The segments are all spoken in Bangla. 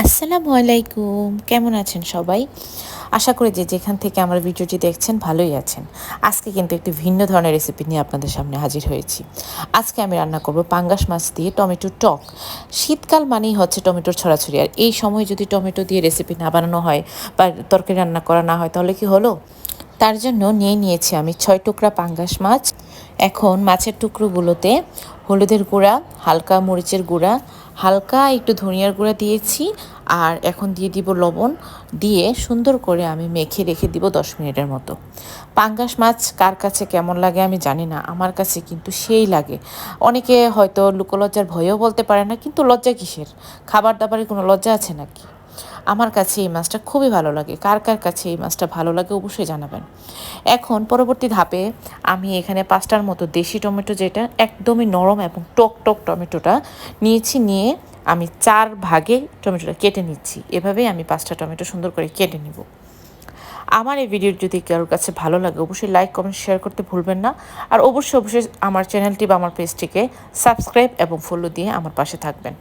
আসসালামু আলাইকুম, কেমন আছেন সবাই? আশা করি যে যেখান থেকে আমার ভিডিওটি দেখছেন ভালোই আছেন। আজকে কিন্তু একটি ভিন্ন ধরনের রেসিপি নিয়ে আপনাদের সামনে হাজির হয়েছি। আজকে আমি রান্না করব পাঙ্গাস মাছ দিয়ে টমেটো টক। শীতকাল মানেই হচ্ছে টমেটোর ছড়াছড়ি, আর এই সময় যদি টমেটো দিয়ে রেসিপি না বানানো হয় বা তরকারি রান্না করা না হয় তাহলে কি হলো? তার জন্য নিয়েছি আমি ৬ টুকরা পাঙ্গাস মাছ। এখন মাছের টুকরোগুলোতে হলুদের গুঁড়া, হালকা মরিচের গুঁড়া, হালকা একটু ধনিয়ার গুঁড়া দিয়েছি, আর এখন দিয়ে দিব লবণ। দিয়ে সুন্দর করে আমি মেখে রেখে দিব 10 মিনিটের মতো। পাঙ্গাস মাছ কার কাছে কেমন লাগে আমি জানি না, আমার কাছে কিন্তু সেই লাগে। অনেকে হয়তো লুকোলজ্জার ভয়েও বলতে পারে না, কিন্তু লজ্জা কিসের? খাবার দাবারে কোনো লজ্জা আছে নাকি? আমার কাছে এই মাছটা খুবই ভালো লাগে। কার কার কাছে এই মাছটা ভালো লাগে অবশ্যই জানাবেন। এখন পরবর্তী ধাপে আমি এখানে 5টার মতো দেশি টমেটো, যেটা একদমই নরম এবং টক টক টমেটোটা নিয়ে আমি 4 ভাগে টমেটোটা কেটে নিচ্ছি। এভাবেই আমি 5টা টমেটো সুন্দর করে কেটে নিব। আমার এই ভিডিও যদি কারোর কাছে ভালো লাগে অবশ্যই লাইক, কমেন্ট, শেয়ার করতে ভুলবেন না। আর অবশ্যই আমার চ্যানেলটি বা আমার পেজটিকে সাবস্ক্রাইব এবং ফলো দিয়ে আমার পাশে থাকবেন।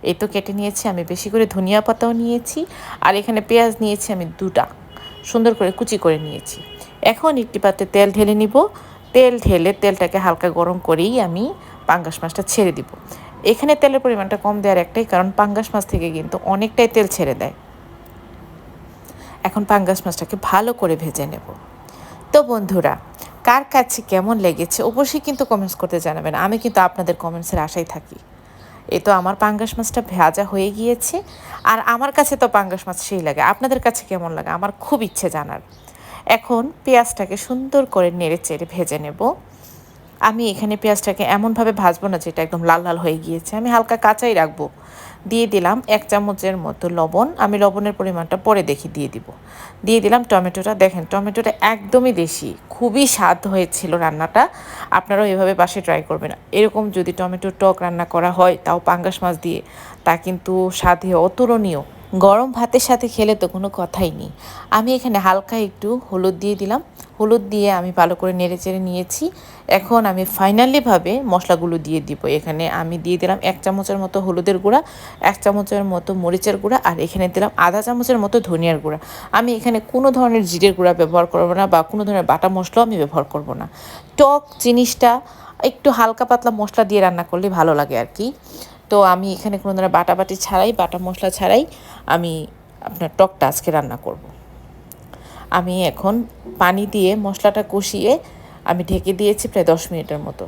এই তো কেটে নিয়েছি, আমি বেশি করে ধনিয়া পাতাও নিয়েছি, আর এখানে পেঁয়াজ নিয়েছি আমি 2টা, সুন্দর করে কুচি করে নিয়েছি। এখন একটি পাত্রে তেল ঢেলে নিব। তেল ঢেলে তেলটাকে হালকা গরম করেই আমি পাঙ্গাস মাছটা ছেড়ে দিব। এখানে তেলের পরিমাণটা কম দেওয়ার একটাই কারণ, পাঙ্গাস মাছ থেকে কিন্তু অনেকটাই তেল ছেড়ে দেয়। এখন পাঙ্গাস মাছটাকে ভালো করে ভেজে নেব। তো বন্ধুরা, কার কাছে কেমন লেগেছে অবশ্যই কিন্তু কমেন্টস করতে জানাবেন। আমি কিন্তু আপনাদের কমেন্টসের আশায় থাকি। এই তো আমার পাঙ্গাস মাছটা ভাজা হয়ে গিয়েছে, আর আমার কাছে তো পাঙ্গাস মাছ সেই লাগে। আপনাদের কাছে কেমন লাগে আমার খুব ইচ্ছে জানার। এখন পেঁয়াজটাকে সুন্দর করে নেড়ে চেড়ে ভেজে নেব। আমি এখানে পেঁয়াজটাকে এমনভাবে ভাজবো না যেটা একদম লাল লাল হয়ে গিয়েছে, আমি হালকা কাঁচাই রাখবো। দিয়ে দিলাম 1 চামচের মতো লবণ। আমি লবণের পরিমাণটা পরে দিয়ে দিলাম টমেটোটা। দেখেন টমেটোটা একদমই দেশি, খুবই স্বাদ হয়েছিল রান্নাটা। আপনারাও এভাবে বাসায় ট্রাই করবেন। এরকম যদি টমেটো টক রান্না করা হয়, তাও পাঙ্গাস মাছ দিয়ে, তা কিন্তু স্বাদে অতুলনীয়। গরম ভাতের সাথে খেলে তো কোনো কথাই নেই। আমি এখানে হালকা একটু হলুদ দিয়ে দিলাম। হলুদ দিয়ে আমি ভালো করে নেড়েচেড়ে নিয়েছি। এখন আমি ফাইনালিভাবে মশলাগুলো দিয়ে দিব। এখানে আমি দিয়ে দিলাম 1 চামচের মতো হলুদের গুঁড়া, 1 চামচের মতো মরিচের গুঁড়া, আর এখানে দিলাম আধা চামচের মতো ধনিয়ার গুঁড়া। আমি এখানে কোনো ধরনের জিরের গুঁড়া ব্যবহার করব না, বা কোনো ধরনের বাটা মশলাও আমি ব্যবহার করব না। টক জিনিসটা একটু হালকা পাতলা মশলা দিয়ে রান্না করলে ভালো লাগে আর কি। তো আমি এখানে কোনো ধরনের বাটাবাটি ছাড়াই, বাটা মশলা ছাড়াই আমি আপনার টকটা আজকে রান্না করব। আমি এখন পানি দিয়ে মশলাটা কষিয়ে আমি ঢেকে দিয়েছি প্রায় 10 মিনিটের মতো।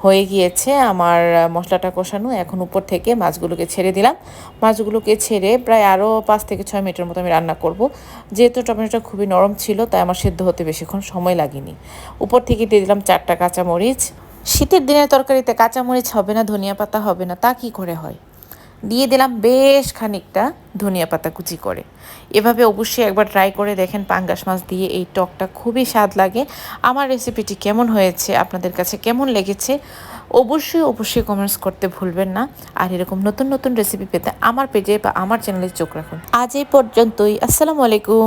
হয়ে গিয়েছে আমার মশলাটা কষানো। এখন উপর থেকে মাছগুলোকে ছেড়ে দিলাম। মাছগুলোকে ছেড়ে প্রায় আরও 5 থেকে 6 মিনিটের মতো আমি রান্না করব। যেহেতু টমেটোটা খুবই নরম ছিল, তাই আমার সেদ্ধ হতে বেশিক্ষণ সময় লাগেনি। উপর থেকে দিয়ে দিলাম 4টা কাঁচামরিচ। শীতের দিনের তরকারিতে কাঁচামরিচ হবে না, ধনিয়া পাতা হবে না, তা কি করে হয়? দিয়ে দিলাম বেশ খানিকটা ধনিয়া পাতা কুচি করে। এভাবে অবশ্যই একবার ট্রাই করে দেখেন, পাঙ্গাস মাছ দিয়ে এই টকটা খুবই স্বাদ লাগে। আমার রেসিপিটি কেমন হয়েছে, আপনাদের কাছে কেমন লেগেছে অবশ্যই কমেন্টস করতে ভুলবেন না। আর এরকম নতুন নতুন রেসিপি পেতে আমার পেজে বা আমার চ্যানেলে চোখ রাখুন। আজ এই পর্যন্তই। আসসালামু আলাইকুম।